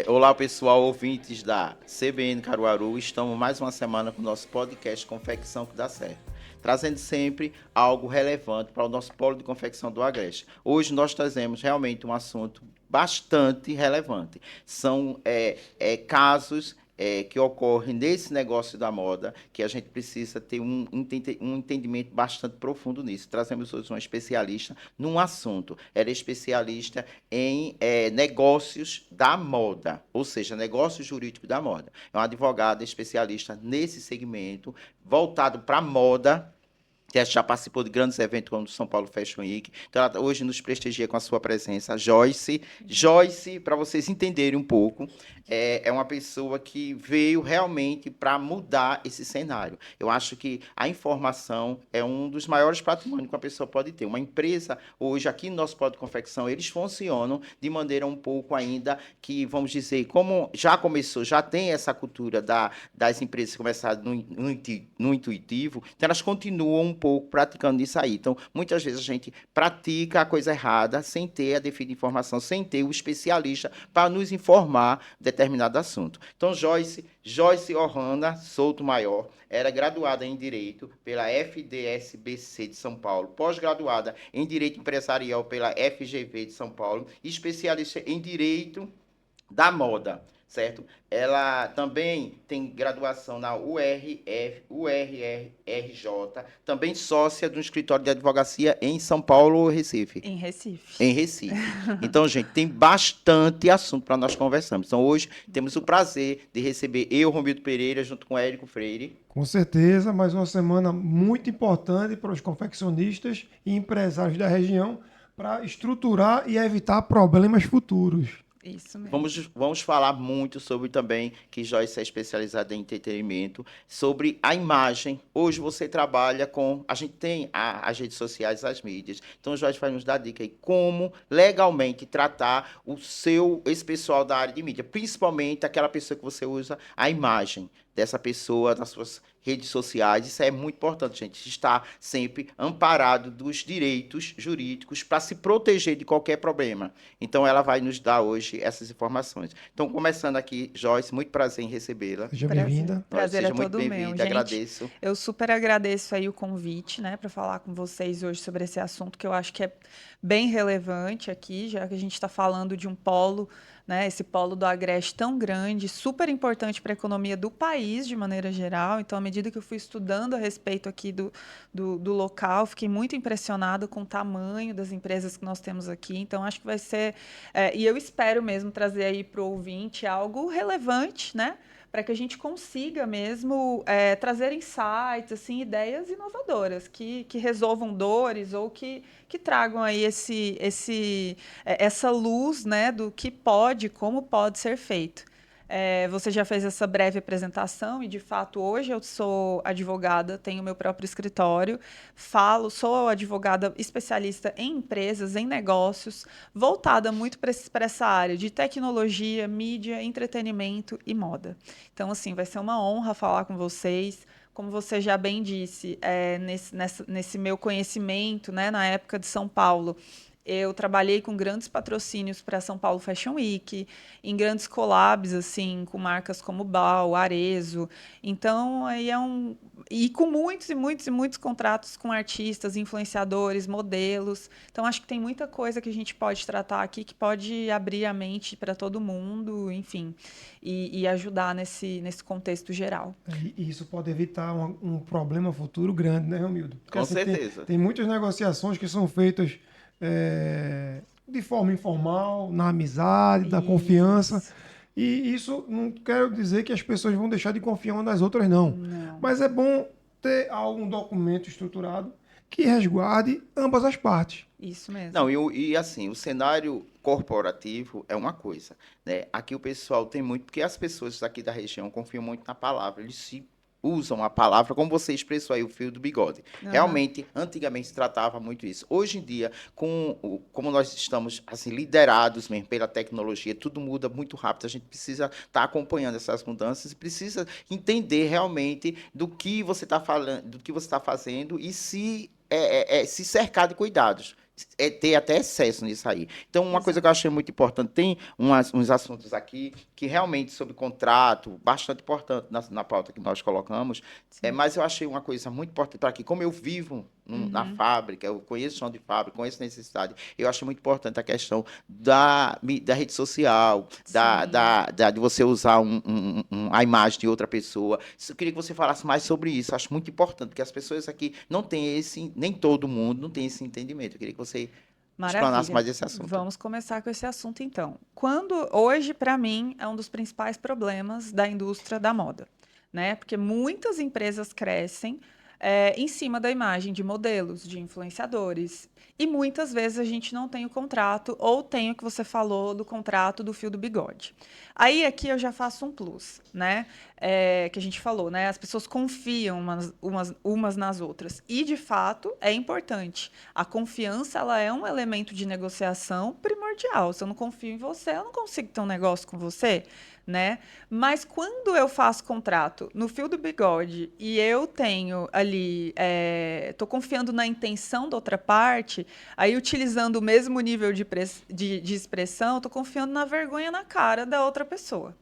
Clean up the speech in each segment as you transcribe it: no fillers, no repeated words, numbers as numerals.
Olá, pessoal, ouvintes da CBN Caruaru. Estamos mais uma semana com o nosso podcast Confecção que dá certo, trazendo sempre algo relevante para o nosso polo de confecção do Agreste. Hoje nós trazemos realmente um assunto bastante relevante. São casos que ocorrem nesse negócio da moda, que a gente precisa ter um entendimento bastante profundo nisso. Trazemos hoje uma especialista num assunto. Ela é especialista em negócios da moda, ou seja, negócio jurídico da moda. É uma advogada especialista nesse segmento, voltado para a moda, que já participou de grandes eventos como o São Paulo Fashion Week. Então, ela hoje nos prestigia com a sua presença, Joyce. Joyce, para vocês entenderem um pouco, é uma pessoa que veio realmente para mudar esse cenário. Eu acho que a informação é um dos maiores patrimônios que uma pessoa pode ter. Uma empresa, hoje, aqui no nosso polo de confecção, eles funcionam de maneira um pouco ainda que, vamos dizer, como já começou, já tem essa cultura das empresas começarem no intuitivo, então elas continuam um pouco praticando isso aí. Então, muitas vezes a gente pratica a coisa errada sem ter a devida informação, sem ter o especialista para nos informar determinado assunto. Então, Joyce Ohana Souto Maior era graduada em Direito pela FDSBC de São Paulo, pós-graduada em Direito Empresarial pela FGV de São Paulo, especialista em Direito da Moda, certo? Ela também tem graduação na URRJ, também sócia do escritório de advocacia em São Paulo ou Recife? Em Recife. Em Recife. Então, gente, tem bastante assunto para nós conversarmos. Então, hoje temos o prazer de receber eu, Romildo Pereira, junto com Érico Freire. Com certeza, mais uma semana muito importante para os confeccionistas e empresários da região para estruturar e evitar problemas futuros. Isso mesmo. Vamos falar muito sobre também, que Joyce é especializada em entretenimento, sobre a imagem. Hoje você trabalha com... A gente tem as redes sociais, as mídias. Então, Joyce vai nos dar dica aí como legalmente tratar esse pessoal da área de mídia, principalmente aquela pessoa que você usa a imagem dessa pessoa nas suas redes sociais. Isso é muito importante, gente, estar sempre amparado dos direitos jurídicos para se proteger de qualquer problema. Então, ela vai nos dar hoje essas informações. Então, começando aqui, Joyce, muito prazer em recebê-la. Seja Prazer, bem-vinda. prazer é Seja muito todo meu. bem-vinda, Gente, agradeço. eu super agradeço aí o convite, né, para falar com vocês hoje sobre esse assunto que eu acho que é bem relevante aqui, já que a gente está falando de um polo, né, esse polo do Agreste tão grande, super importante para a economia do país de maneira geral. Então, à medida que eu fui estudando a respeito aqui do local, fiquei muito impressionada com o tamanho das empresas que nós temos aqui. Então, acho que vai ser... e eu espero mesmo trazer aí para o ouvinte algo relevante, né? Para que a gente consiga mesmo trazer insights, assim, ideias inovadoras que resolvam dores ou que tragam aí essa luz, né, do que pode, como pode ser feito. Você já fez essa breve apresentação e, de fato, hoje eu sou advogada, tenho meu próprio escritório, sou advogada especialista em empresas, em negócios, voltada muito para essa área de tecnologia, mídia, entretenimento e moda. Então, assim, vai ser uma honra falar com vocês. Como você já bem disse, nesse meu conhecimento, né, na época de São Paulo, eu trabalhei com grandes patrocínios para São Paulo Fashion Week, em grandes collabs, assim, com marcas como Bal, Arezzo. Então, aí e com muitos e muitos e muitos contratos com artistas, influenciadores, modelos. Então, acho que tem muita coisa que a gente pode tratar aqui que pode abrir a mente para todo mundo, enfim, e ajudar nesse contexto geral. E isso pode evitar um problema futuro grande, né, Romildo? Porque Com assim, certeza. tem muitas negociações que são feitas de forma informal, na amizade, da confiança. Isso. E isso não quer dizer que as pessoas vão deixar de confiar umas nas outras, não. Não. Mas é bom ter algum documento estruturado que resguarde ambas as partes. Isso mesmo. Não, assim, o cenário corporativo é uma coisa, né? Aqui o pessoal tem muito, porque as pessoas aqui da região confiam muito na palavra, eles se usam a palavra, como você expressou aí, o fio do bigode. Aham. Realmente, antigamente se tratava muito isso. Hoje em dia, como nós estamos assim liderados mesmo pela tecnologia, tudo muda muito rápido, a gente precisa estar acompanhando essas mudanças e precisa entender realmente do que você está falando, do que você está fazendo e se cercar de cuidados. ter até excesso nisso aí. Então, uma coisa que eu achei muito importante, tem uns assuntos aqui que realmente sobre contrato, bastante importante na pauta que nós colocamos, mas eu achei uma coisa muito importante para aqui, como eu vivo na fábrica, eu conheço chão de fábrica, conheço necessidade, eu acho muito importante a questão da rede social, de você usar a imagem de outra pessoa. Eu queria que você falasse mais sobre isso, acho muito importante, porque as pessoas aqui não têm nem todo mundo não tem esse entendimento. Eu queria que você explanasse Maravilha. mais esse assunto. Vamos começar com esse assunto então. Hoje, para mim, é um dos principais problemas da indústria da moda, né? Porque muitas empresas crescem em cima da imagem de modelos, de influenciadores. E muitas vezes a gente não tem o contrato, ou tem o que você falou do contrato do fio do bigode. Aí aqui eu já faço um plus, né? Que a gente falou, né? As pessoas confiam umas nas outras. E, de fato, é importante. A confiança, ela é um elemento de negociação primordial. Se eu não confio em você, eu não consigo ter um negócio com você, né? Mas quando eu faço contrato no fio do bigode e eu tenho ali, tô confiando na intenção da outra parte, aí utilizando o mesmo nível de expressão, tô confiando na vergonha na cara da outra pessoa.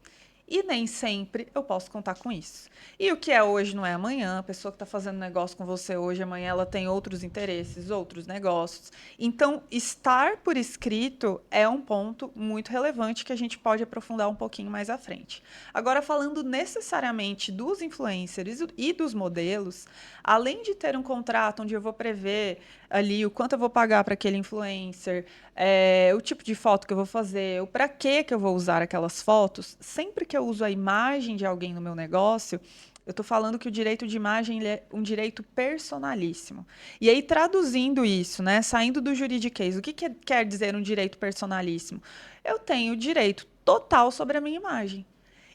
E nem sempre eu posso contar com isso. E o que é hoje não é amanhã. A pessoa que está fazendo negócio com você hoje, amanhã ela tem outros interesses, outros negócios. Então, estar por escrito é um ponto muito relevante que a gente pode aprofundar um pouquinho mais à frente. Agora, falando necessariamente dos influencers e dos modelos, além de ter um contrato onde eu vou prever ali o quanto eu vou pagar para aquele influencer, o tipo de foto que eu vou fazer, o para que eu vou usar aquelas fotos, sempre que eu uso a imagem de alguém no meu negócio, eu estou falando que o direito de imagem ele é um direito personalíssimo. E aí, traduzindo isso, né, saindo do juridiquês, o que quer dizer um direito personalíssimo? Eu tenho direito total sobre a minha imagem.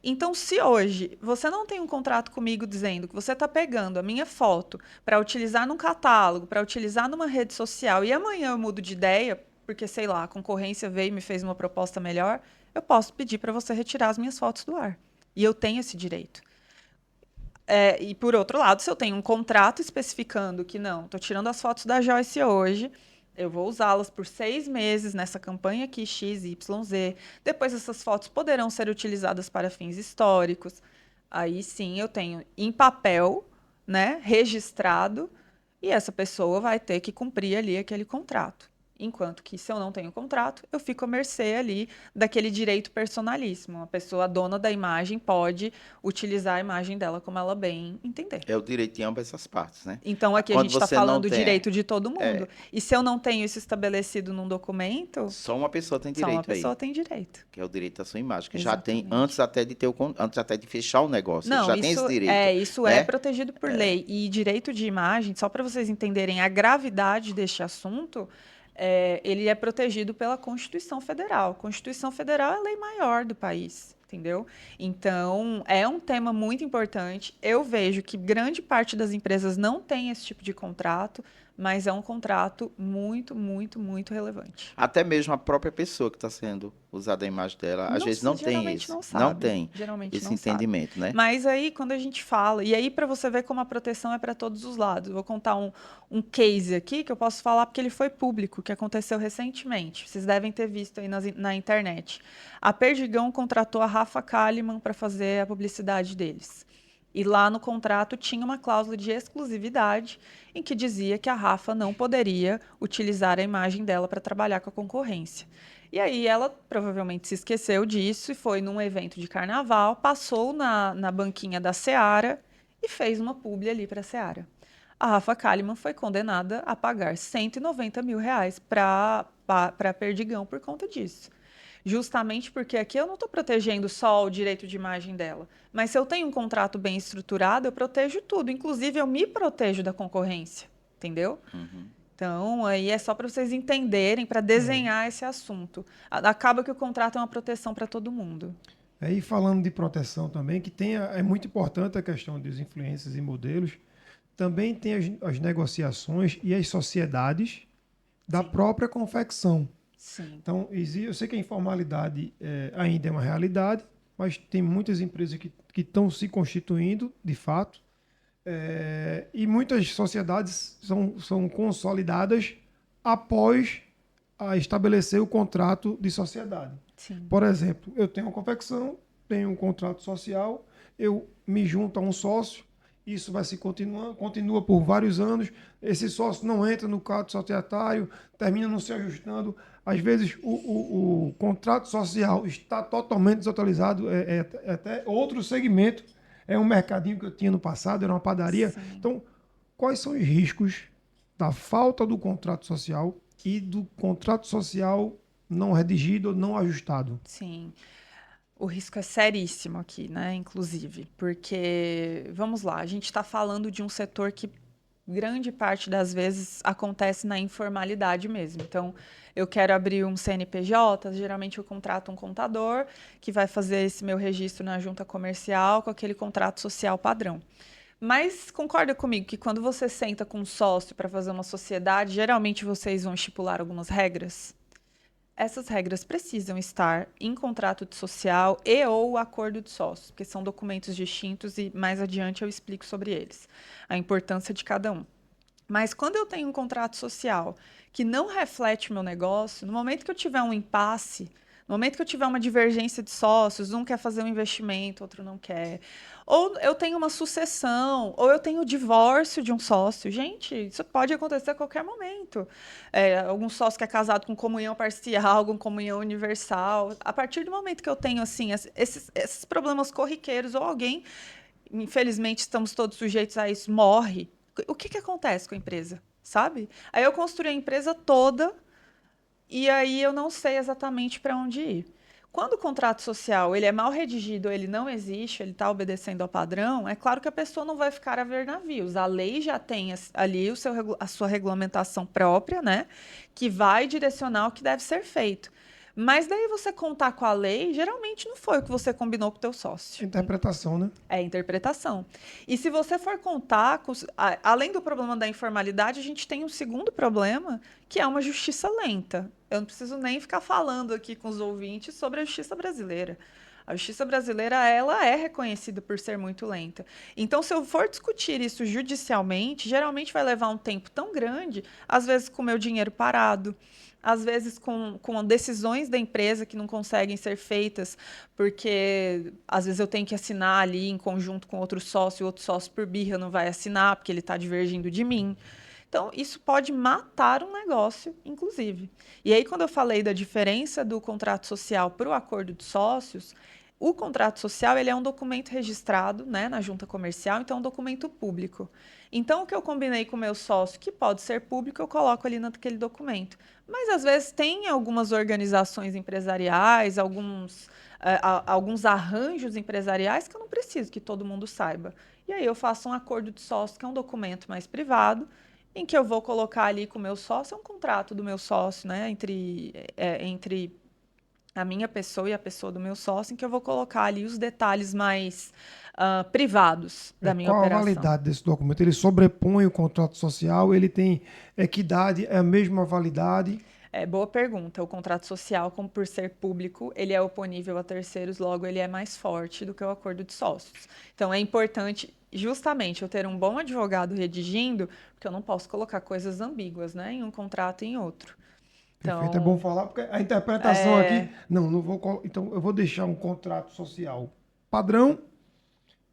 Então, se hoje você não tem um contrato comigo dizendo que você está pegando a minha foto para utilizar num catálogo, para utilizar numa rede social, e amanhã eu mudo de ideia, porque, sei lá, a concorrência veio e me fez uma proposta melhor, eu posso pedir para você retirar as minhas fotos do ar. E eu tenho esse direito. E, por outro lado, se eu tenho um contrato especificando que não, estou tirando as fotos da Joyce hoje, eu vou usá-las por 6 meses nessa campanha aqui, X, Y, Z. Depois, essas fotos poderão ser utilizadas para fins históricos. Aí sim, eu tenho em papel, né, registrado, e essa pessoa vai ter que cumprir ali aquele contrato. Enquanto que, se eu não tenho contrato, eu fico à mercê ali daquele direito personalíssimo. A pessoa, a dona da imagem, pode utilizar a imagem dela como ela bem entender. É o direito de ambas essas partes, né? Então, aqui a Quando gente está você não falando do tem, direito de todo mundo. E se eu não tenho isso estabelecido num documento, só uma pessoa tem só uma direito pessoa aí, tem direito. que é o direito da sua imagem, que já tem Exatamente. antes até de fechar o negócio, Não, já tem esse direito, isso né? é protegido por lei. E direito de imagem, só para vocês entenderem a gravidade deste assunto, ele é protegido pela Constituição Federal. A Constituição Federal é a lei maior do país, entendeu? Então, é um tema muito importante. Eu vejo que grande parte das empresas não tem esse tipo de contrato, mas é um contrato muito, muito, muito relevante. Até mesmo a própria pessoa que está sendo usada a imagem dela, às vezes não tem Geralmente esse, não não sabe. tem Geralmente esse não sabe. entendimento, né? Mas aí, quando a gente fala, e aí para você ver como a proteção é para todos os lados, eu vou contar um case aqui que eu posso falar porque ele foi público, que aconteceu recentemente. Vocês devem ter visto aí na internet. A Perdigão contratou a Rafa Kalimann para fazer a publicidade deles. E lá no contrato tinha uma cláusula de exclusividade em que dizia que a Rafa não poderia utilizar a imagem dela para trabalhar com a concorrência. E aí ela provavelmente se esqueceu disso e foi num evento de carnaval, passou na banquinha da Seara e fez uma publi ali para a Seara. A Rafa Kalimann foi condenada a pagar R$ 190 mil para Perdigão por conta disso. Justamente porque aqui eu não estou protegendo só o direito de imagem dela. Mas se eu tenho um contrato bem estruturado, eu protejo tudo. Inclusive, eu me protejo da concorrência. Entendeu? Então, aí é só para vocês entenderem, para desenhar esse assunto. Acaba que o contrato é uma proteção para todo mundo. Aí, falando de proteção também, é muito importante a questão dos influencers e modelos. Também tem as negociações e as sociedades da própria confecção. Sim. Então, eu sei que a informalidade ainda é uma realidade, mas tem muitas empresas que estão se constituindo, de fato, e muitas sociedades são consolidadas após estabelecer o contrato de sociedade. Sim. Por exemplo, eu tenho uma confecção, tenho um contrato social, eu me junto a um sócio, isso vai se continua por vários anos, esse sócio não entra no quadro societário, termina não se ajustando. Às vezes o contrato social está totalmente desatualizado, é até outro segmento, é um mercadinho que eu tinha no passado, era uma padaria. Sim. Então, quais são os riscos da falta do contrato social e do contrato social não redigido ou não ajustado? Sim. O risco é seríssimo aqui, né? Inclusive, porque, vamos lá, a gente está falando de um setor que grande parte das vezes acontece na informalidade mesmo. Então, eu quero abrir um CNPJ, geralmente eu contrato um contador que vai fazer esse meu registro na junta comercial com aquele contrato social padrão. Mas concorda comigo que quando você senta com um sócio para fazer uma sociedade, geralmente vocês vão estipular algumas regras? Essas regras precisam estar em contrato de social e ou acordo de sócios, porque são documentos distintos e mais adiante eu explico sobre eles, a importância de cada um. Mas quando eu tenho um contrato social que não reflete o meu negócio, no momento que eu tiver um impasse, no momento que eu tiver uma divergência de sócios, um quer fazer um investimento, outro não quer, ou eu tenho uma sucessão, ou eu tenho o divórcio de um sócio. Gente, isso pode acontecer a qualquer momento. Algum sócio que é casado com comunhão parcial, com comunhão universal. A partir do momento que eu tenho assim esses problemas corriqueiros, ou alguém, infelizmente estamos todos sujeitos a isso, morre, o que acontece com a empresa? Sabe? Aí eu construí a empresa toda e aí eu não sei exatamente para onde ir. Quando o contrato social ele é mal redigido, ele não existe, ele está obedecendo ao padrão, é claro que a pessoa não vai ficar a ver navios. A lei já tem ali a sua regulamentação própria, né, que vai direcionar o que deve ser feito. Mas daí você contar com a lei, geralmente não foi o que você combinou com o teu sócio. Interpretação, né? É interpretação. E se você for contar, além do problema da informalidade, a gente tem um segundo problema, que é uma justiça lenta. Eu não preciso nem ficar falando aqui com os ouvintes sobre a justiça brasileira. A justiça brasileira, ela é reconhecida por ser muito lenta. Então, se eu for discutir isso judicialmente, geralmente vai levar um tempo tão grande, às vezes com o meu dinheiro parado, às vezes com decisões da empresa que não conseguem ser feitas, porque às vezes eu tenho que assinar ali em conjunto com outro sócio, e outro sócio por birra não vai assinar porque ele está divergindo de mim. Então, isso pode matar um negócio, inclusive. E aí, quando eu falei da diferença do contrato social para o acordo de sócios, o contrato social ele é um documento registrado, né, na junta comercial, então é um documento público. Então, o que eu combinei com o meu sócio, que pode ser público, eu coloco ali naquele documento. Mas, às vezes, tem algumas organizações empresariais, alguns arranjos empresariais que eu não preciso que todo mundo saiba. E aí eu faço um acordo de sócio, que é um documento mais privado, em que eu vou colocar ali com o meu sócio, é um contrato do meu sócio, né, entre a minha pessoa e a pessoa do meu sócio, em que eu vou colocar ali os detalhes mais privados da minha Qual a operação. validade desse documento? Ele sobrepõe o contrato social? Ele tem equidade? É a mesma validade? Boa pergunta. O contrato social, como por ser público, ele é oponível a terceiros, logo ele é mais forte do que o acordo de sócios. Então é importante, justamente, eu ter um bom advogado redigindo, porque eu não posso colocar coisas ambíguas, né, em um contrato e em outro. Perfeito, é bom falar, porque a interpretação aqui. Não vou. Então, eu vou deixar um contrato social padrão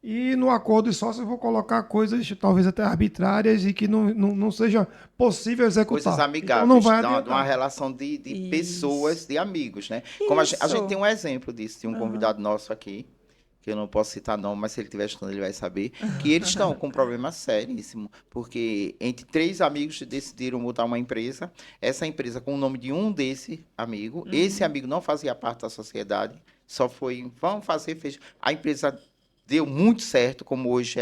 e no acordo de sócio eu vou colocar coisas talvez até arbitrárias e que não seja possível executar. Coisas Então, amigáveis, não vai de uma adiantar. relação de pessoas, de amigos, né? Como a gente Isso. tem um exemplo disso, de um convidado nosso aqui, que eu não posso citar nome, mas se ele estiver escutando, ele vai saber, que eles estão com um problema seríssimo, porque entre 3 amigos decidiram montar uma empresa, essa empresa com o nome de um desse amigo, esse amigo não fazia parte da sociedade, só foi, vamos fazer, fez. A empresa deu muito certo, como hoje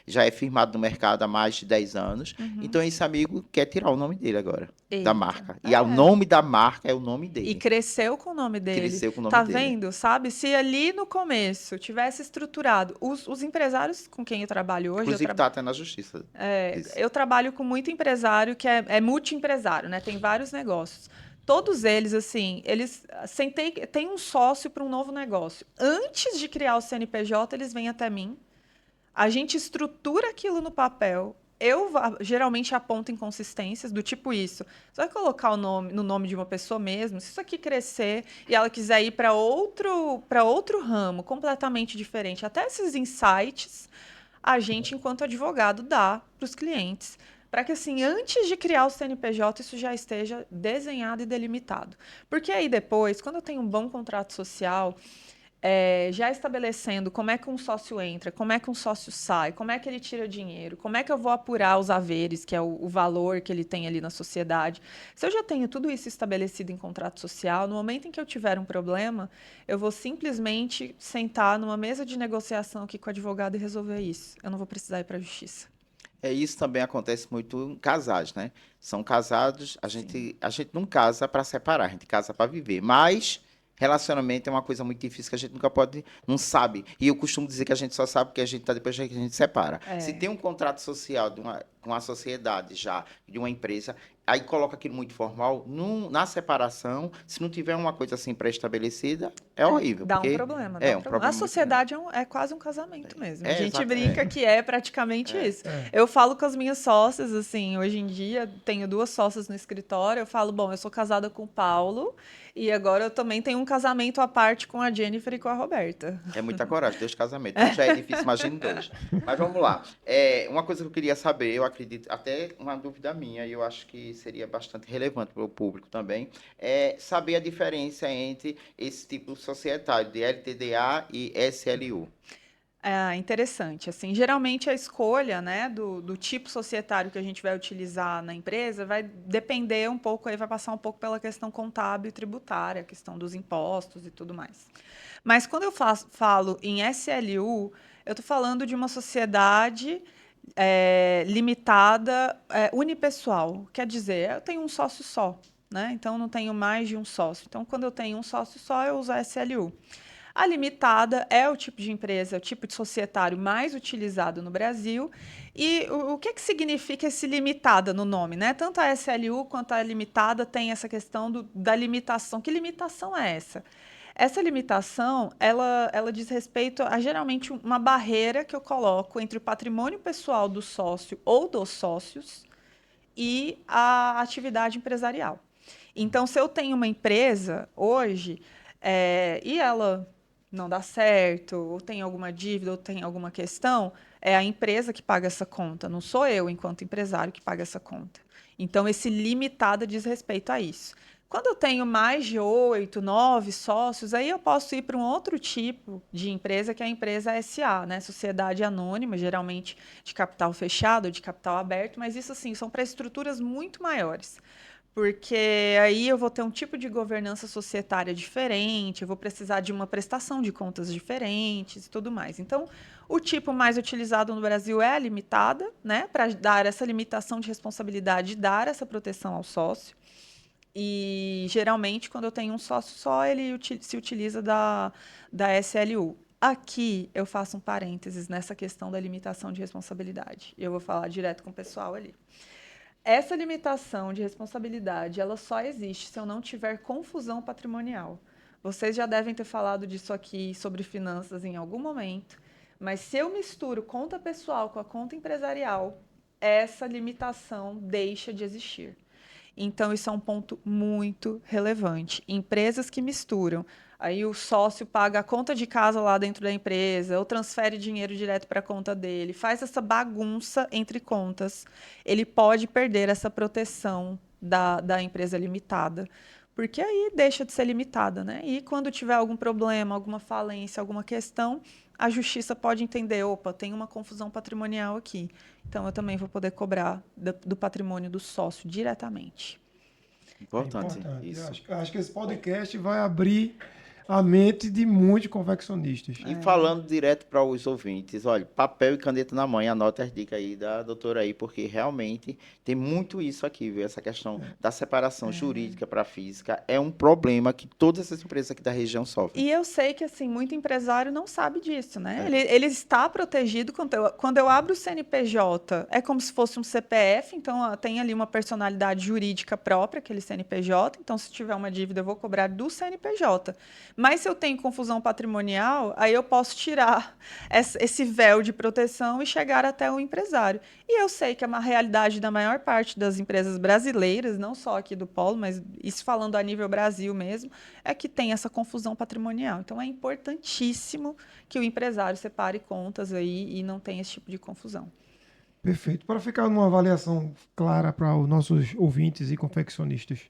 já é firmado no mercado há mais de 10 anos. Então, esse amigo quer tirar o nome dele agora, da Eita. marca. E o nome da marca é o nome dele. E cresceu com o nome dele. Cresceu com o nome tá dele. vendo? Sabe? Se ali no começo tivesse estruturado, os empresários com quem eu trabalho hoje... Inclusive, está até na justiça. Eu trabalho com muito empresário que é multi-empresário, né? Tem vários negócios. Todos eles, assim, tem um sócio para um novo negócio. Antes de criar o CNPJ, eles vêm até mim. A gente estrutura aquilo no papel. eu geralmente aponto inconsistências do tipo isso. Você vai colocar o nome no nome de uma pessoa mesmo, se isso aqui crescer e ela quiser ir para outro ramo completamente diferente, até esses insights, a gente, enquanto advogado, dá para os clientes. Para que, assim, antes de criar o CNPJ, isso já esteja desenhado e delimitado. Porque aí depois, quando eu tenho um bom contrato social, já estabelecendo como é que um sócio entra, como é que um sócio sai, como é que ele tira dinheiro, como é que eu vou apurar os haveres, que é o valor que ele tem ali na sociedade. Se eu já tenho tudo isso estabelecido em contrato social, no momento em que eu tiver um problema, eu vou simplesmente sentar numa mesa de negociação aqui com o advogado e resolver isso. Eu não vou precisar ir para a justiça. Isso também acontece muito em casais, né? São casados, a gente não casa para separar, a gente casa para viver. Mas relacionamento é uma coisa muito difícil que a gente nunca pode, não sabe. E eu costumo dizer que a gente só sabe que a gente tá depois que a gente separa. Se tem um contrato social com a sociedade já, de uma empresa, aí coloca aquilo muito formal, na separação, se não tiver uma coisa assim pré-estabelecida, é horrível. Dá porque um problema, é dá um um problema. A problema muito grande. sociedade é quase um casamento mesmo. A gente Exato, brinca que é praticamente isso. Eu falo com as minhas sócias, assim, hoje em dia, tenho 2 sócias no escritório, eu falo, bom, eu sou casada com o Paulo e agora eu também tenho um casamento à parte com a Jennifer e com a Roberta. É muita coragem, 2 casamentos. Já é difícil, imagine 2. Mas vamos lá. Uma coisa que eu queria saber, eu acredito, até uma dúvida minha, e eu acho que seria bastante relevante para o público também, é saber a diferença entre esse tipo societário de LTDA e SLU. Interessante. Assim, geralmente a escolha, né, do tipo societário que a gente vai utilizar na empresa vai depender um pouco, aí vai passar um pouco pela questão contábil e tributária, a questão dos impostos e tudo mais. Mas quando eu falo em SLU, eu estou falando de uma sociedade limitada, unipessoal. Quer dizer, eu tenho um sócio só, né? Então não tenho mais de um sócio. Então, quando eu tenho um sócio só, eu uso a SLU. A limitada é o tipo de empresa, é o tipo de societário mais utilizado no Brasil. E o que significa esse limitada no nome, né? Tanto a SLU quanto a limitada tem essa questão da limitação. Que limitação é essa? Essa limitação, ela diz respeito a geralmente uma barreira que eu coloco entre o patrimônio pessoal do sócio ou dos sócios e a atividade empresarial. Então, se eu tenho uma empresa hoje e ela não dá certo, ou tem alguma dívida, ou tem alguma questão, é a empresa que paga essa conta, não sou eu, enquanto empresário, que paga essa conta. Então, esse limitada diz respeito a isso. Quando eu tenho mais de 8, 9 sócios, aí eu posso ir para um outro tipo de empresa, que é a empresa SA, né? Sociedade anônima, geralmente de capital fechado, de capital aberto, mas isso, assim, são para estruturas muito maiores. Porque aí eu vou ter um tipo de governança societária diferente, eu vou precisar de uma prestação de contas diferentes e tudo mais. Então, o tipo mais utilizado no Brasil é a limitada, né? Para dar essa limitação de responsabilidade, dar essa proteção ao sócio. E geralmente, quando eu tenho um sócio só, ele se utiliza da SLU. Aqui eu faço um parênteses nessa questão da limitação de responsabilidade. Eu vou falar direto com o pessoal ali. Essa limitação de responsabilidade, ela só existe se eu não tiver confusão patrimonial. Vocês já devem ter falado disso aqui sobre finanças em algum momento, mas se eu misturo conta pessoal com a conta empresarial, essa limitação deixa de existir. Então, isso é um ponto muito relevante. Empresas que misturam, aí o sócio paga a conta de casa lá dentro da empresa, ou transfere dinheiro direto para a conta dele, faz essa bagunça entre contas, ele pode perder essa proteção da empresa limitada. Porque aí deixa de ser limitada, né? E quando tiver algum problema, alguma falência, alguma questão, a justiça pode entender, opa, tem uma confusão patrimonial aqui. Então, eu também vou poder cobrar do patrimônio do sócio diretamente. Importante, Importante. isso. Acho que esse podcast vai abrir a mente de muitos confeccionistas. E falando direto para os ouvintes, olha, papel e caneta na mão, anota as dicas aí da doutora aí, porque realmente tem muito isso aqui, viu? Essa questão da separação jurídica para física é um problema que todas essas empresas aqui da região sofrem. E eu sei que, assim, muito empresário não sabe disso, né? Ele está protegido quando eu abro o CNPJ, é como se fosse um CPF, então tem ali uma personalidade jurídica própria, aquele CNPJ, então se tiver uma dívida eu vou cobrar do CNPJ. Mas se eu tenho confusão patrimonial, aí eu posso tirar esse véu de proteção e chegar até o empresário. E eu sei que é uma realidade da maior parte das empresas brasileiras, não só aqui do Polo, mas isso falando a nível Brasil mesmo, é que tem essa confusão patrimonial. Então é importantíssimo que o empresário separe contas aí e não tenha esse tipo de confusão. Perfeito. Para ficar numa avaliação clara para os nossos ouvintes e confeccionistas,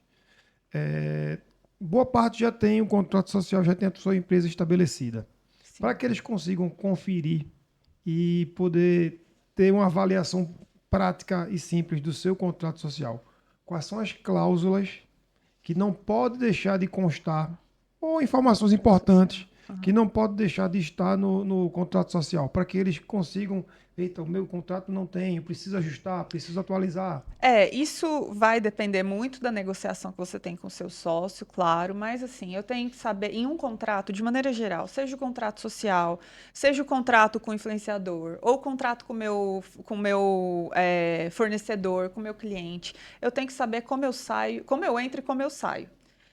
é, boa parte já tem o contrato social, já tem a sua empresa estabelecida. Para Sim. que eles consigam conferir e poder ter uma avaliação prática e simples do seu contrato social, quais são as cláusulas que não pode deixar de constar, ou informações importantes que não pode deixar de estar no contrato social, para que eles consigam, eita, o meu contrato não tem, eu preciso ajustar, preciso atualizar. Isso vai depender muito da negociação que você tem com o seu sócio, claro, mas assim, eu tenho que saber, em um contrato, de maneira geral, seja o contrato social, seja o contrato com o influenciador, ou o contrato com o meu fornecedor, com o meu cliente, eu tenho que saber como eu saio, como eu entro e como eu saio.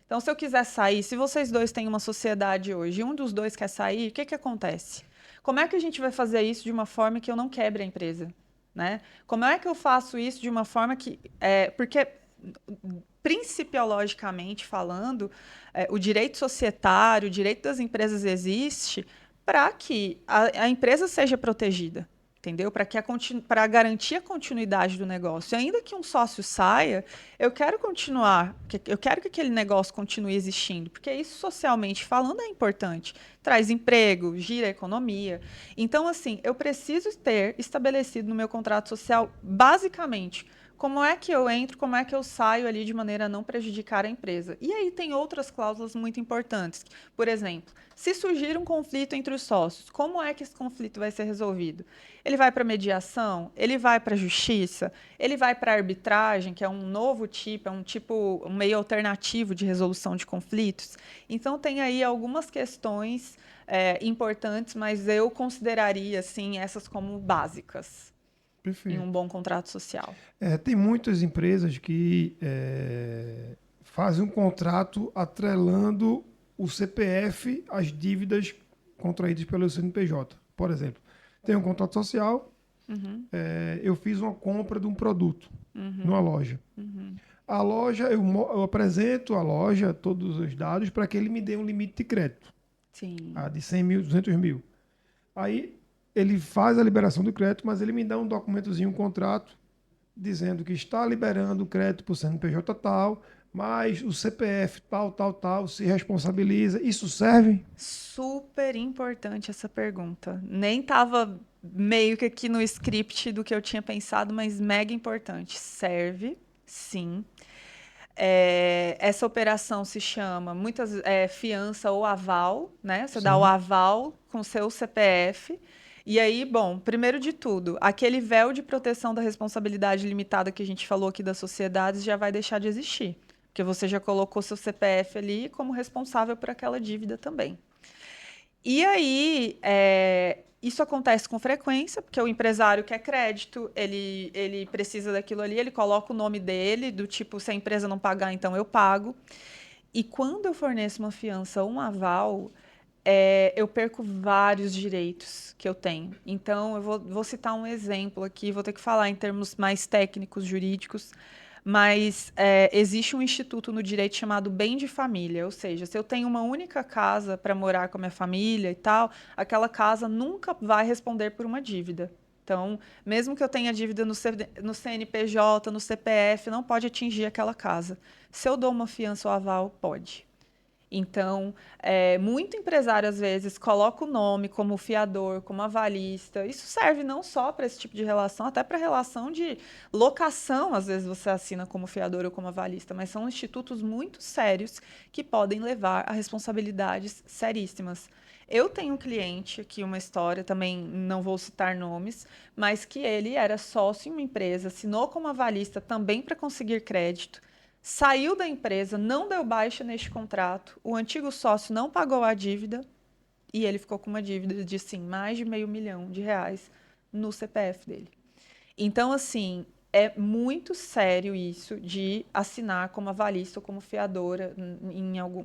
Então, se eu quiser sair, se vocês dois têm uma sociedade hoje e um dos dois quer sair, o que que acontece? Como é que a gente vai fazer isso de uma forma que eu não quebre a empresa? Né? Como é que eu faço isso de uma forma que. Porque, principiologicamente falando, o direito societário, o direito das empresas existe para que a empresa seja protegida. Entendeu? Para garantir a continuidade do negócio. E ainda que um sócio saia, eu quero continuar, eu quero que aquele negócio continue existindo, porque isso, socialmente falando, é importante. Traz emprego, gira a economia. Então, assim, eu preciso ter estabelecido no meu contrato social, basicamente, como é que eu entro, como é que eu saio ali de maneira a não prejudicar a empresa. E aí tem outras cláusulas muito importantes. Por exemplo, se surgir um conflito entre os sócios, como é que esse conflito vai ser resolvido? Ele vai para mediação? Ele vai para a justiça? Ele vai para a arbitragem, que é um novo tipo, um meio alternativo de resolução de conflitos? Então tem aí algumas questões importantes, mas eu consideraria assim essas como básicas em um Perfeito. bom contrato social. Tem muitas empresas que fazem um contrato atrelando o CPF às dívidas contraídas pelo CNPJ. Por exemplo, tem um contrato social, Uhum, eu fiz uma compra de um produto numa uhum, loja. uhum. A loja, eu apresento à loja todos os dados para que ele me dê um limite de crédito, Sim. de 100 mil, 200 mil. Aí ele faz a liberação do crédito, mas ele me dá um documentozinho, um contrato, dizendo que está liberando o crédito para o CNPJ tal, mas o CPF tal, tal, tal, se responsabiliza. Isso serve? Super importante essa pergunta. Nem estava meio que aqui no script do que eu tinha pensado, mas mega importante. Serve, sim. Essa operação se chama fiança ou aval, né? Você dá o Sim. aval com seu CPF. E aí, bom, primeiro de tudo, aquele véu de proteção da responsabilidade limitada que a gente falou aqui das sociedades já vai deixar de existir. Porque você já colocou seu CPF ali como responsável por aquela dívida também. E aí, isso acontece com frequência, porque o empresário quer crédito, ele precisa daquilo ali, ele coloca o nome dele, do tipo, se a empresa não pagar, então eu pago. E quando eu forneço uma fiança ou um aval, eu perco vários direitos que eu tenho. Então, eu vou citar um exemplo aqui, vou ter que falar em termos mais técnicos, jurídicos, mas existe um instituto no direito chamado bem de família, ou seja, se eu tenho uma única casa para morar com a minha família e tal, aquela casa nunca vai responder por uma dívida. Então, mesmo que eu tenha dívida no CNPJ, no CPF, não pode atingir aquela casa. Se eu dou uma fiança ou aval, pode. Então, muito empresário, às vezes, coloca o nome como fiador, como avalista. Isso serve não só para esse tipo de relação, até para relação de locação, às vezes você assina como fiador ou como avalista, mas são institutos muito sérios que podem levar a responsabilidades seríssimas. Eu tenho um cliente aqui, uma história, também não vou citar nomes, mas que ele era sócio em uma empresa, assinou como avalista também para conseguir crédito. Saiu da empresa, não deu baixa neste contrato, o antigo sócio não pagou a dívida e ele ficou com uma dívida de, sim, mais de R$ 500 mil no CPF dele. Então, assim, é muito sério isso de assinar como avalista ou como fiadora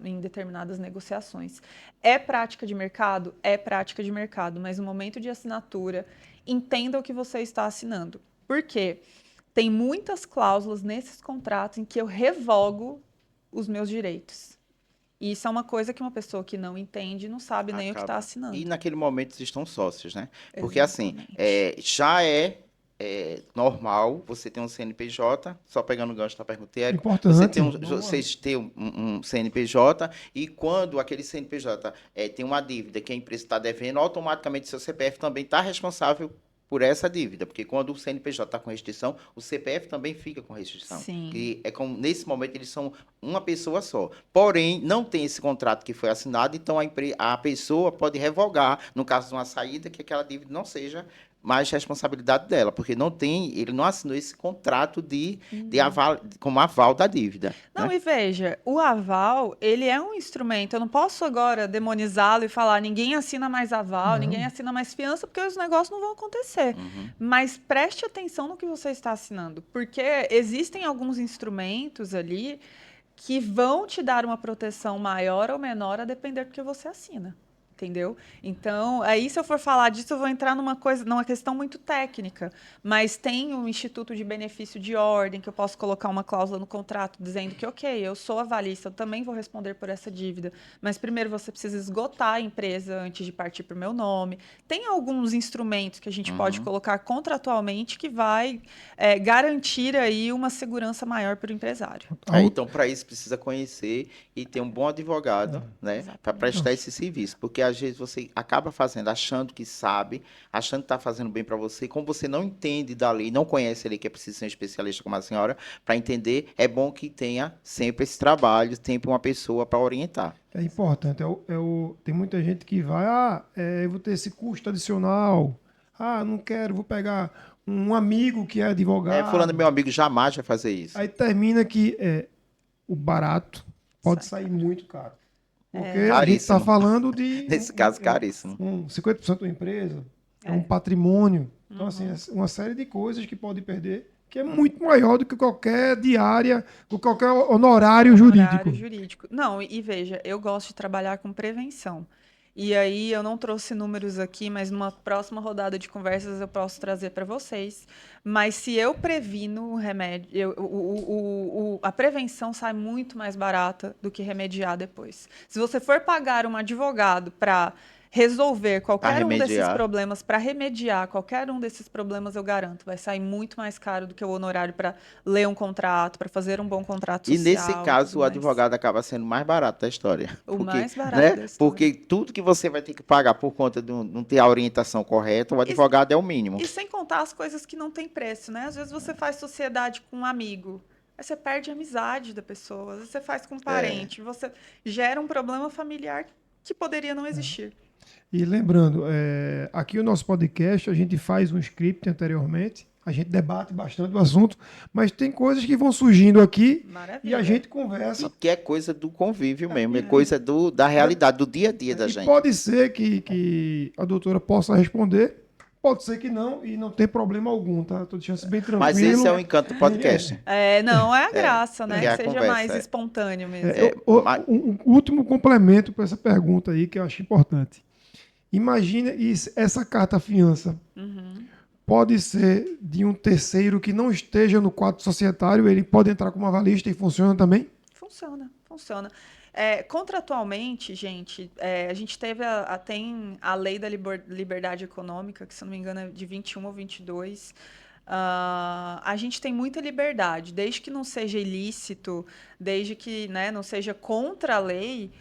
em determinadas negociações. É prática de mercado? É prática de mercado, mas no momento de assinatura, entenda o que você está assinando. Por quê? Tem muitas cláusulas nesses contratos em que eu revogo os meus direitos. E isso é uma coisa que uma pessoa que não entende não sabe nem o que está Acaba. assinando. E naquele momento vocês estão sócios, né? Porque assim, Exatamente. já é normal você ter um CNPJ, só pegando o gancho da pergunta, Importante. vocês têm um CNPJ e quando aquele CNPJ tem uma dívida que a empresa está devendo, automaticamente seu CPF também está responsável por essa dívida, porque quando o CNPJ está com restrição, o CPF também fica com restrição. Sim. E é como, nesse momento, eles são uma pessoa só. Porém, não tem esse contrato que foi assinado, então a pessoa pode revogar, no caso de uma saída, que aquela dívida não seja mais responsabilidade dela, porque ele não assinou esse contrato como aval da dívida. Não, Né? e veja, o aval, ele é um instrumento. Eu não posso agora demonizá-lo e falar ninguém assina mais aval, ninguém assina mais fiança, porque os negócios não vão acontecer. Mas preste atenção no que você está assinando, porque existem alguns instrumentos ali que vão te dar uma proteção maior ou menor a depender do que você assina. Entendeu? Então, aí se eu for falar disso, eu vou entrar numa questão muito técnica. Mas tem o Instituto de Benefício de Ordem, que eu posso colocar uma cláusula no contrato dizendo que, ok, eu sou avalista, eu também vou responder por essa dívida. Mas primeiro você precisa esgotar a empresa antes de partir para o meu nome. Tem alguns instrumentos que a gente pode colocar contratualmente que vai garantir aí uma segurança maior para o empresário. Então, para isso, precisa conhecer e ter um bom advogado, né, para prestar esse serviço. Porque às vezes você acaba fazendo, achando que sabe, achando que está fazendo bem para você. Como você não entende da lei, não conhece a lei, que é preciso ser um especialista como a senhora, para entender, é bom que tenha sempre esse trabalho, sempre uma pessoa para orientar. É importante. Tem muita gente que vai, eu vou ter esse custo adicional. Não quero, vou pegar um amigo que é advogado. Fulano, meu amigo, jamais vai fazer isso. Aí termina que o barato pode sair muito caro. Porque a gente está falando de... Nesse caso, caríssimo. 50% da empresa, é um patrimônio. Então, assim, é uma série de coisas que pode perder, que é muito maior do que qualquer diária, ou qualquer honorário jurídico. Não, e veja, eu gosto de trabalhar com prevenção. E aí, eu não trouxe números aqui, mas numa próxima rodada de conversas eu posso trazer para vocês. Mas se eu previno o remédio, a prevenção sai muito mais barata do que remediar depois. Se você for pagar um advogado para resolver qualquer um desses problemas, para remediar qualquer um desses problemas, eu garanto, vai sair muito mais caro do que o honorário para ler um contrato, para fazer um bom contrato social. E nesse caso, o advogado acaba sendo mais barato da história. Mais barato da história. Porque tudo que você vai ter que pagar por conta de não ter a orientação correta, o advogado é o mínimo. E sem contar as coisas que não tem preço, né? Às vezes você faz sociedade com um amigo, aí você perde a amizade da pessoa. Às vezes você faz com um parente, você gera um problema familiar que poderia não existir. E lembrando, aqui o nosso podcast, a gente faz um script anteriormente, a gente debate bastante o assunto, mas tem coisas que vão surgindo aqui e a gente conversa. E que é coisa do convívio mesmo, é coisa da realidade, do dia a dia da gente. Pode ser que a doutora possa responder, pode ser que não, e não tem problema algum, tá? Estou deixando isso bem tranquilo. Mas esse é o encanto do podcast. Não é a graça, né? Que seja conversa, mais espontâneo mesmo. Um último complemento para essa pergunta aí, que eu acho importante. Imagina essa carta-fiança pode ser de um terceiro que não esteja no quadro societário, ele pode entrar como avalista e funciona também? Funciona. Contratualmente, gente, a gente tem a lei da liberdade econômica, que se não me engano é de 21 ou 22. A gente tem muita liberdade, desde que não seja ilícito, desde que, né, não seja contra a lei.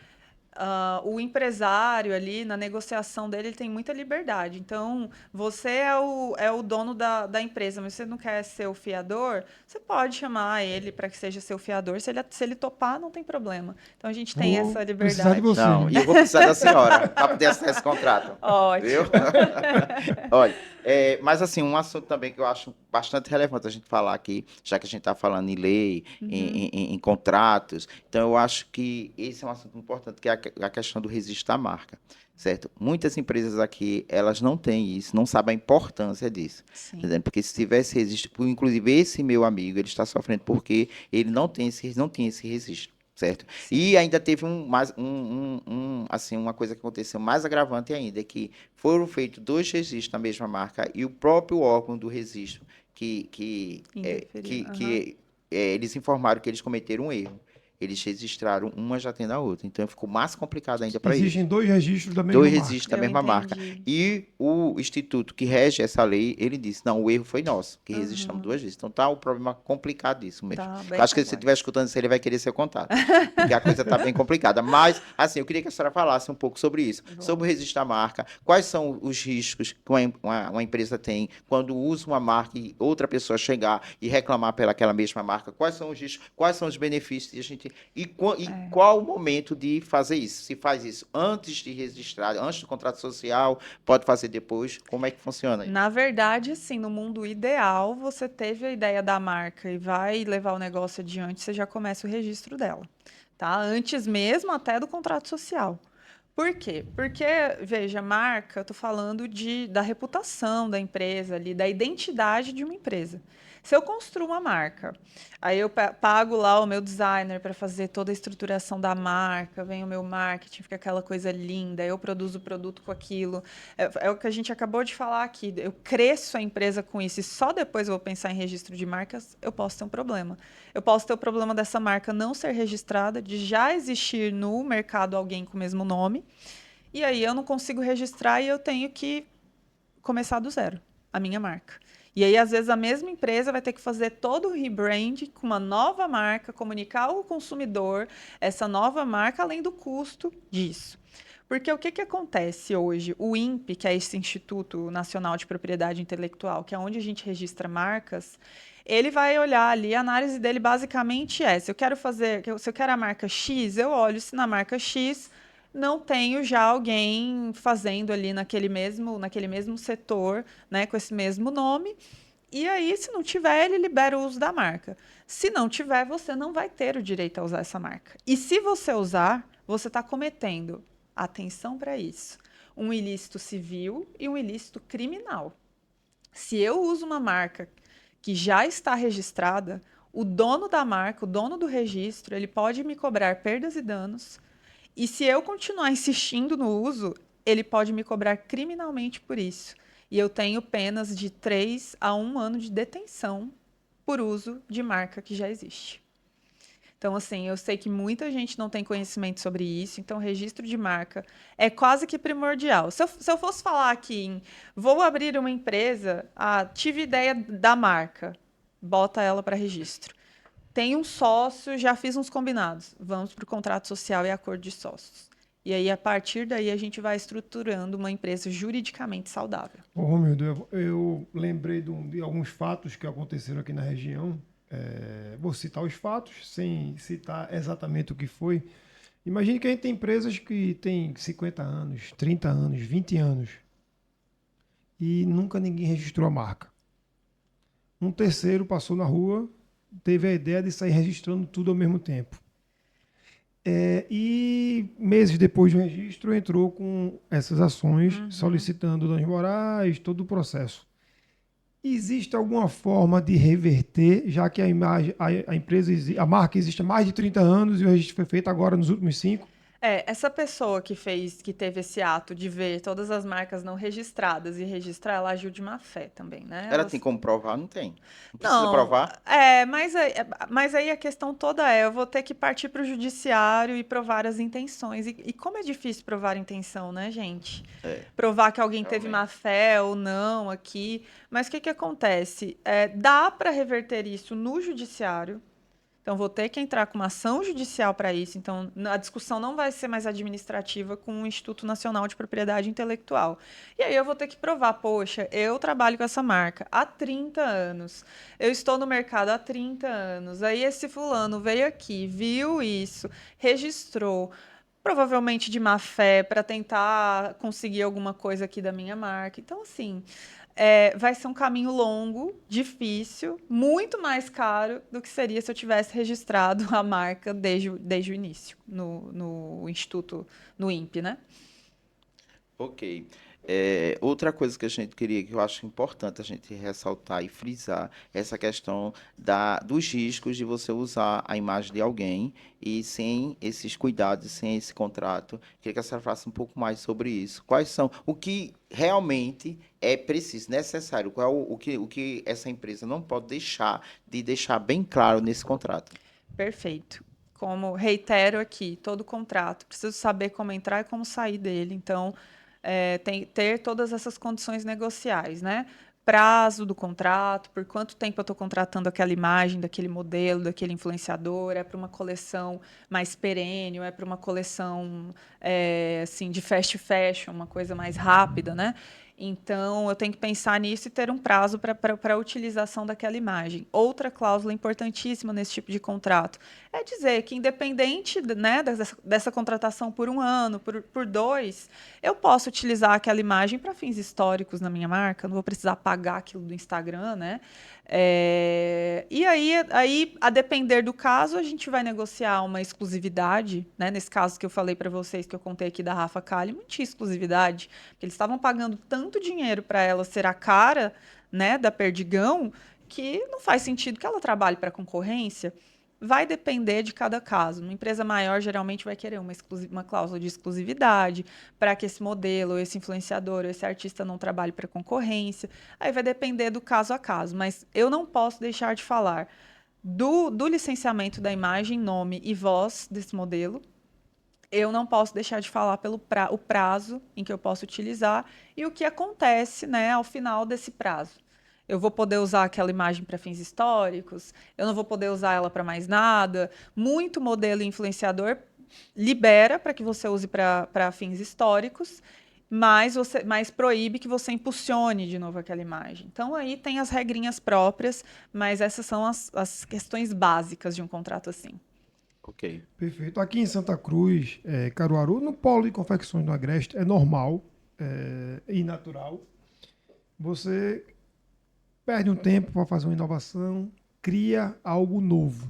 O empresário ali, na negociação dele, ele tem muita liberdade. Então, você é o dono da empresa, mas você não quer ser o fiador, você pode chamar ele para que seja seu fiador. Se ele topar, não tem problema. Então, a gente tem essa liberdade. Precisar de você. Não, e eu vou precisar da senhora para poder assinar esse contrato. Ótimo. Viu? Olha, mas assim, um assunto também que eu acho bastante relevante a gente falar aqui, já que a gente está falando em lei, em contratos. Então, eu acho que esse é um assunto importante, que é a a questão do registro da marca, certo? Muitas empresas aqui, elas não têm isso, não sabem a importância disso, Sim. entendeu? Porque se tivesse registro, inclusive esse meu amigo, ele está sofrendo porque ele não tinha esse registro, certo? Sim. E ainda teve assim, uma coisa que aconteceu mais agravante ainda, é que foram feitos 2 registros na mesma marca e o próprio órgão do registro Indeferiu. eles informaram que eles cometeram um erro. Eles registraram uma já tendo a outra. Então ficou mais complicado ainda para Existem isso. 2 registros da mesma 2 marca. registros da Eu mesma marca. entendi. E o instituto que rege essa lei, ele disse, não, o erro foi nosso, que registramos Uhum. 2 vezes. Então tá um problema complicadíssimo mesmo. Tá Eu bem acho que se você complexo. estiver escutando isso, ele vai querer ser contado. Porque a coisa tá bem complicada. Mas, assim, eu queria que a senhora falasse um pouco sobre isso. Bom. Sobre o registro da marca, quais são os riscos que uma empresa tem quando usa uma marca e outra pessoa chegar e reclamar pelaquela mesma marca? Quais são os riscos? Quais são os benefícios? E qual o momento de fazer isso? Se faz isso antes de registrar, antes do contrato social, pode fazer depois? Como é que funciona isso? Na verdade, assim, no mundo ideal, você teve a ideia da marca e vai levar o negócio adiante, você já começa o registro dela, tá? Antes mesmo até do contrato social. Por quê? Porque, veja, marca, eu tô falando da reputação da empresa ali, da identidade de uma empresa. Se eu construo uma marca, aí eu pago lá o meu designer para fazer toda a estruturação da marca, vem o meu marketing, fica aquela coisa linda, eu produzo o produto com aquilo. É o que a gente acabou de falar aqui. Eu cresço a empresa com isso e só depois eu vou pensar em registro de marcas, eu posso ter um problema. Eu posso ter o problema dessa marca não ser registrada, de já existir no mercado alguém com o mesmo nome, e aí eu não consigo registrar e eu tenho que começar do zero, a minha marca. E aí, às vezes, a mesma empresa vai ter que fazer todo o rebrand com uma nova marca, comunicar ao consumidor essa nova marca, além do custo disso. Porque o que acontece hoje? O INPE, que é esse Instituto Nacional de Propriedade Intelectual, que é onde a gente registra marcas, ele vai olhar ali, a análise dele basicamente é, se eu quero a marca X, eu olho se na marca X não tenho já alguém fazendo ali naquele mesmo setor, né, com esse mesmo nome. E aí, se não tiver, ele libera o uso da marca. Se não tiver, você não vai ter o direito a usar essa marca. E se você usar, você está cometendo, atenção para isso, um ilícito civil e um ilícito criminal. Se eu uso uma marca que já está registrada, o dono da marca, o dono do registro, ele pode me cobrar perdas e danos. E se eu continuar insistindo no uso, ele pode me cobrar criminalmente por isso. E eu tenho penas de 3 a 1 ano de detenção por uso de marca que já existe. Então, assim, eu sei que muita gente não tem conhecimento sobre isso, então registro de marca é quase que primordial. Se eu fosse falar aqui em vou abrir uma empresa, tive ideia da marca, bota ela para registro. Tem um sócio, já fiz uns combinados. Vamos para o contrato social e acordo de sócios. E aí, a partir daí, a gente vai estruturando uma empresa juridicamente saudável. Ô, Romildo, eu lembrei de alguns fatos que aconteceram aqui na região. Vou citar os fatos, sem citar exatamente o que foi. Imagine que a gente tem empresas que têm 50 anos, 30 anos, 20 anos e nunca ninguém registrou a marca. Um terceiro passou na rua, teve a ideia de sair registrando tudo ao mesmo tempo. E meses depois do registro entrou com essas ações, solicitando danos morais, todo o processo. Existe alguma forma de reverter, já que a empresa, a marca existe há mais de 30 anos e o registro foi feito agora nos últimos 5? Essa pessoa que teve esse ato de ver todas as marcas não registradas e registrar, ela agiu de má fé também, né? Ela tem como provar? Não tem. Não precisa Não, provar? mas aí a questão toda eu vou ter que partir para o judiciário e provar as intenções. E como é difícil provar intenção, né, gente? Provar que alguém teve má Realmente. fé ou não aqui. Mas o que acontece? Dá para reverter isso no judiciário. Então, vou ter que entrar com uma ação judicial para isso. Então, a discussão não vai ser mais administrativa com o Instituto Nacional de Propriedade Intelectual. E aí eu vou ter que provar, poxa, eu trabalho com essa marca há 30 anos. Eu estou no mercado há 30 anos. Aí esse fulano veio aqui, viu isso, registrou, provavelmente de má fé, para tentar conseguir alguma coisa aqui da minha marca. Então, assim, vai ser um caminho longo, difícil, muito mais caro do que seria se eu tivesse registrado a marca desde o início, no Instituto, no INPE, né? Ok. Outra coisa que a gente queria, que eu acho importante a gente ressaltar e frisar, é essa questão dos riscos de você usar a imagem de alguém e sem esses cuidados, sem esse contrato. Queria que a senhora falasse um pouco mais sobre isso. Quais são, o que realmente é preciso, necessário, qual é o que essa empresa não pode deixar de deixar bem claro nesse contrato. Perfeito. Como reitero aqui, todo contrato, preciso saber como entrar e como sair dele. Então, tem ter todas essas condições negociais, né? Prazo do contrato, por quanto tempo eu estou contratando aquela imagem, daquele modelo, daquele influenciador, é para uma coleção mais perene, ou é para uma coleção assim, de fast fashion, uma coisa mais rápida, né? Então, eu tenho que pensar nisso e ter um prazo para a utilização daquela imagem. Outra cláusula importantíssima nesse tipo de contrato é dizer que, independente, né, dessa contratação por 1 ano, por 2, eu posso utilizar aquela imagem para fins históricos na minha marca, não vou precisar pagar aquilo do Instagram, né? E aí, a depender do caso, a gente vai negociar uma exclusividade, né? Nesse caso que eu falei para vocês, que eu contei aqui da Rafa Kalimann, tinha exclusividade, porque eles estavam pagando tanto dinheiro para ela ser a cara, né, da Perdigão, que não faz sentido que ela trabalhe para a concorrência. Vai depender de cada caso. Uma empresa maior geralmente vai querer uma cláusula de exclusividade para que esse modelo, esse influenciador, esse artista não trabalhe para concorrência. Aí vai depender do caso a caso. Mas eu não posso deixar de falar do licenciamento da imagem, nome e voz desse modelo. Eu não posso deixar de falar o prazo em que eu posso utilizar e o que acontece, né, ao final desse prazo. Eu vou poder usar aquela imagem para fins históricos, eu não vou poder usar ela para mais nada. Muito modelo influenciador libera para que você use para fins históricos, mas proíbe que você impulsione de novo aquela imagem. Então, aí tem as regrinhas próprias, mas essas são as questões básicas de um contrato assim. Ok. Perfeito. Aqui em Santa Cruz, Caruaru, no polo de confecções do Agreste, é normal e natural. Você perde um tempo para fazer uma inovação, cria algo novo.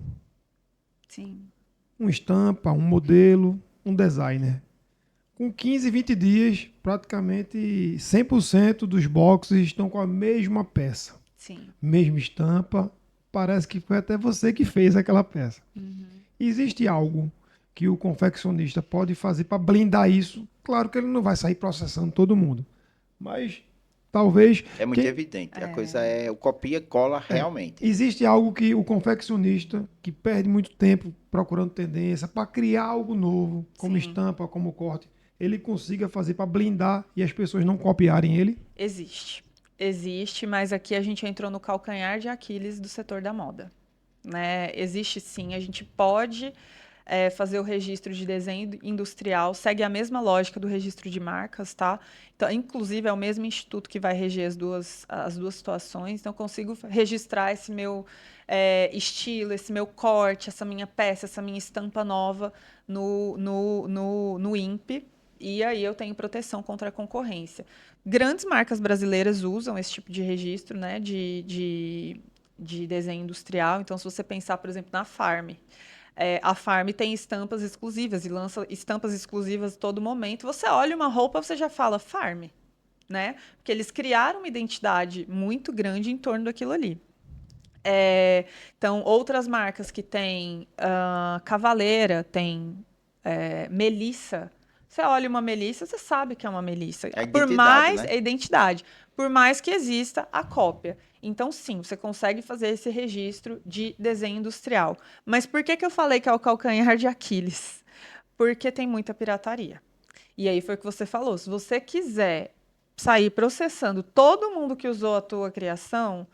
Sim. Uma estampa, um modelo, um designer. Com 15, 20 dias, praticamente 100% dos boxes estão com a mesma peça. Sim. Mesma estampa. Parece que foi até você que fez aquela peça. Existe algo que o confeccionista pode fazer para blindar isso? Claro que ele não vai sair processando todo mundo. Mas talvez... É muito evidente. A coisa é o copia e cola realmente. Existe algo que o confeccionista, que perde muito tempo procurando tendência, para criar algo novo, como Sim. estampa, como corte, ele consiga fazer para blindar e as pessoas não copiarem ele? Existe. Existe, mas aqui a gente entrou no calcanhar de Aquiles do setor da moda. Né? Existe sim, a gente pode fazer o registro de desenho industrial, segue a mesma lógica do registro de marcas, tá? Então, inclusive, é o mesmo instituto que vai reger as duas situações, então eu consigo registrar esse meu estilo, esse meu corte, essa minha peça, essa minha estampa nova no INPE, e aí eu tenho proteção contra a concorrência. Grandes marcas brasileiras usam esse tipo de registro, né, de desenho industrial. Então, se você pensar, por exemplo, na Farm, a Farm tem estampas exclusivas e lança estampas exclusivas a todo momento. Você olha uma roupa, você já fala Farm, né? Porque eles criaram uma identidade muito grande em torno daquilo ali. Então, outras marcas que têm Cavaleira, tem Melissa. Você olha uma Melissa, você sabe que é uma Melissa. É a Por identidade, mais né? é identidade, por mais que exista a cópia. Então, sim, você consegue fazer esse registro de desenho industrial. Mas por que eu falei que é o calcanhar de Aquiles? Porque tem muita pirataria. E aí foi o que você falou. Se você quiser sair processando todo mundo que usou a tua criação,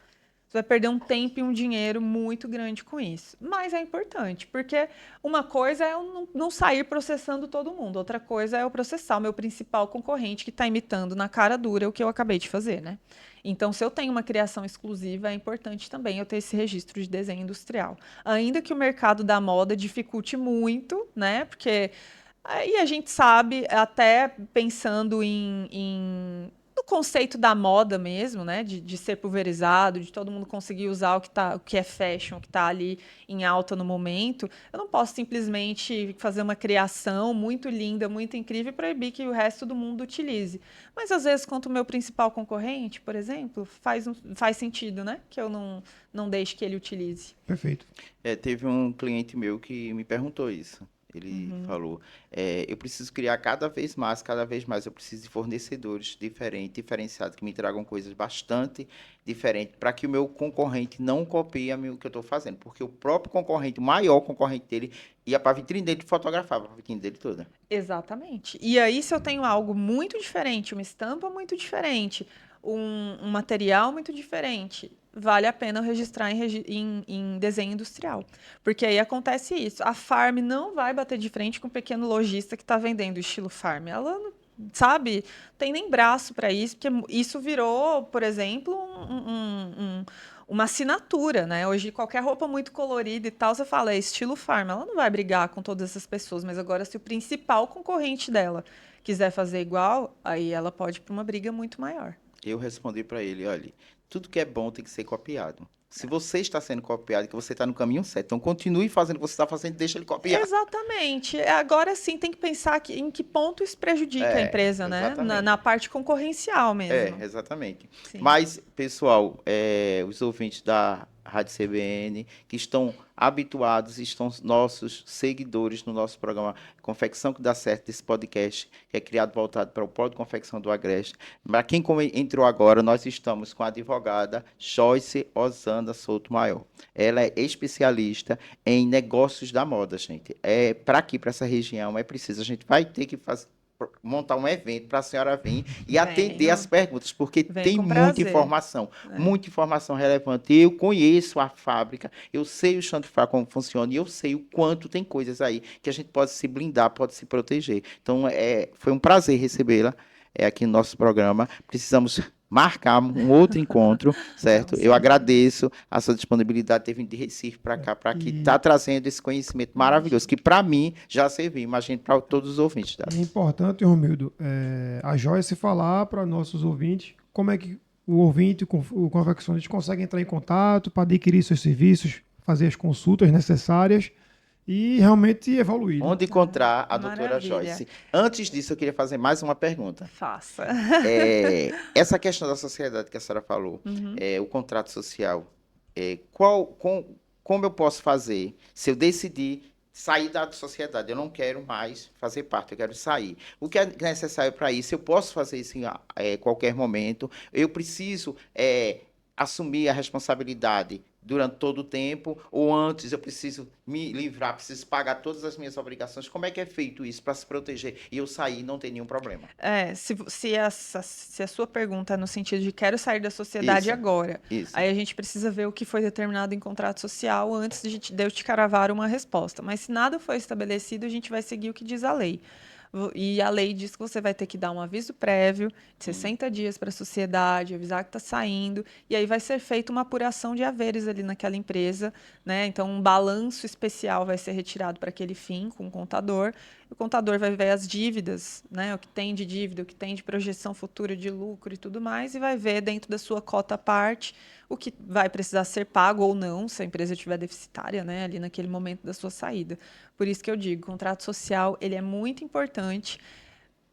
você vai perder um tempo e um dinheiro muito grande com isso. Mas é importante, porque uma coisa é eu não sair processando todo mundo, outra coisa é eu processar o meu principal concorrente que está imitando na cara dura o que eu acabei de fazer, né? Então, se eu tenho uma criação exclusiva, é importante também eu ter esse registro de desenho industrial. Ainda que o mercado da moda dificulte muito, né? Porque aí a gente sabe, até pensando no conceito da moda mesmo, né? De ser pulverizado, de todo mundo conseguir usar o que é fashion, o que está ali em alta no momento. Eu não posso simplesmente fazer uma criação muito linda, muito incrível e proibir que o resto do mundo utilize. Mas às vezes, quanto o meu principal concorrente, por exemplo, faz sentido, né? Que eu não deixe que ele utilize. Perfeito. Teve um cliente meu que me perguntou isso. Ele falou, eu preciso criar cada vez mais, eu preciso de fornecedores diferenciados, que me tragam coisas bastante diferentes, para que o meu concorrente não copie o que eu estou fazendo. Porque o próprio concorrente, o maior concorrente dele, ia para a vitrine dele e fotografava a vitrine dele toda. Exatamente. E aí, se eu tenho algo muito diferente, uma estampa muito diferente, um material muito diferente, vale a pena eu registrar em desenho industrial. Porque aí acontece isso. A farm não vai bater de frente com o pequeno lojista que está vendendo estilo farm. Ela, sabe, tem nem braço para isso, porque isso virou, por exemplo, uma assinatura, né? Hoje, qualquer roupa muito colorida e tal, você fala, é estilo farm. Ela não vai brigar com todas essas pessoas, mas agora, se o principal concorrente dela quiser fazer igual, aí ela pode ir para uma briga muito maior. Eu respondi para ele, olha, tudo que é bom tem que ser copiado. Se você está sendo copiado, que você está no caminho certo, então continue fazendo o que você está fazendo, deixa ele copiar. Exatamente. Agora sim tem que pensar em que ponto isso prejudica a empresa, né? Exatamente. Na parte concorrencial mesmo. Exatamente. Sim. Mas, pessoal, os ouvintes da Rádio CBN, que estão habituados, estão nossos seguidores no nosso programa Confecção que Dá Certo, desse podcast, que é criado voltado para o polo de confecção do Agreste. Para quem entrou agora, nós estamos com a advogada Joyce Osanda Souto Maior. Ela é especialista em negócios da moda, gente. Para aqui, para essa região, é preciso. A gente vai ter que montar um evento para a senhora vir e atender as perguntas, porque tem muita informação relevante. Eu conheço a fábrica, eu sei o chão de fábrica como funciona e eu sei o quanto tem coisas aí que a gente pode se blindar, pode se proteger. Então, foi um prazer recebê-la aqui no nosso programa. Precisamos marcar um outro encontro, certo? Eu agradeço a sua disponibilidade de ter vindo de Recife para cá, para que está trazendo esse conhecimento maravilhoso, que para mim já serviu, imagino para todos os ouvintes. É importante, Romildo, a Joyce falar para nossos ouvintes como é que o ouvinte, o confeccionista, consegue entrar em contato para adquirir seus serviços, fazer as consultas necessárias e realmente evoluir. Onde encontrar a doutora Maravilha. Joyce? Antes disso, eu queria fazer mais uma pergunta. Faça. Essa questão da sociedade que a senhora falou, o contrato social, como eu posso fazer se eu decidir sair da sociedade? Eu não quero mais fazer parte, eu quero sair. O que é necessário para isso? Eu posso fazer isso em qualquer momento? Eu preciso assumir a responsabilidade durante todo o tempo, ou antes eu preciso me livrar, preciso pagar todas as minhas obrigações? Como é que é feito isso para se proteger e eu sair e não ter nenhum problema? Se a sua pergunta é no sentido de quero sair da sociedade agora, aí a gente precisa ver o que foi determinado em contrato social antes de eu te cravar uma resposta. Mas se nada foi estabelecido, a gente vai seguir o que diz a lei. E a lei diz que você vai ter que dar um aviso prévio de 60 dias para a sociedade, avisar que está saindo, e aí vai ser feita uma apuração de haveres ali naquela empresa, né? Então, um balanço especial vai ser retirado para aquele fim com o contador. O contador vai ver as dívidas, né? O que tem de dívida, o que tem de projeção futura de lucro e tudo mais, e vai ver dentro da sua cota à parte o que vai precisar ser pago ou não, se a empresa estiver deficitária, né, ali naquele momento da sua saída. Por isso que eu digo, o contrato social, ele é muito importante,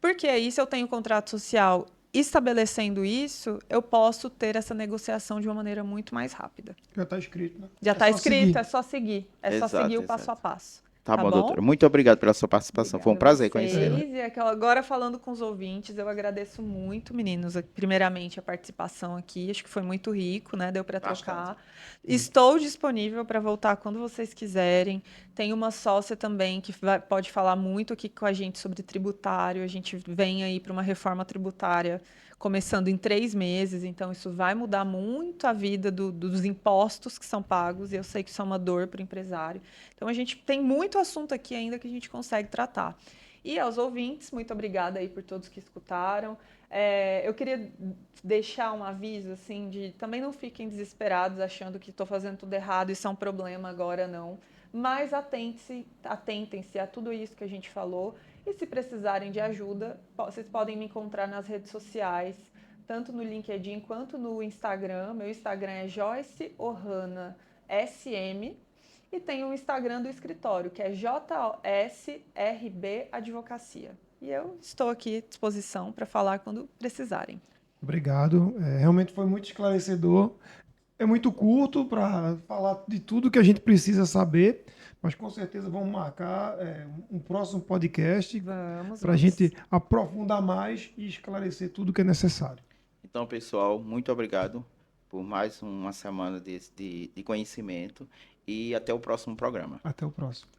porque aí, se eu tenho um contrato social estabelecendo isso, eu posso ter essa negociação de uma maneira muito mais rápida. Já está escrito, né? Já está escrito, é só seguir. É só seguir o passo a passo. Tá bom, doutora. Muito obrigado pela sua participação. Obrigada. Foi um prazer conhecê-la. E agora, falando com os ouvintes, eu agradeço muito, meninos, primeiramente a participação aqui. Acho que foi muito rico, né? Deu para trocar. Estou disponível para voltar quando vocês quiserem. Tem uma sócia também que pode falar muito aqui com a gente sobre tributário. A gente vem aí para uma reforma tributária começando em 3 meses, então isso vai mudar muito a vida dos impostos que são pagos, e eu sei que isso é uma dor para o empresário. Então, a gente tem muito assunto aqui ainda que a gente consegue tratar. E aos ouvintes, muito obrigada aí por todos que escutaram. Eu queria deixar um aviso, assim, também não fiquem desesperados achando que estou fazendo tudo errado, isso é um problema agora, não. Mas atentem-se a tudo isso que a gente falou. E se precisarem de ajuda, vocês podem me encontrar nas redes sociais, tanto no LinkedIn quanto no Instagram. Meu Instagram é Joyce Ohana SM. E tem o Instagram do escritório, que é JSRB Advocacia. E eu estou aqui à disposição para falar quando precisarem. Obrigado. Realmente foi muito esclarecedor. É muito curto para falar de tudo que a gente precisa saber, mas com certeza vamos marcar um próximo podcast para a gente aprofundar mais e esclarecer tudo que é necessário. Então, pessoal, muito obrigado por mais uma semana de conhecimento e até o próximo programa. Até o próximo.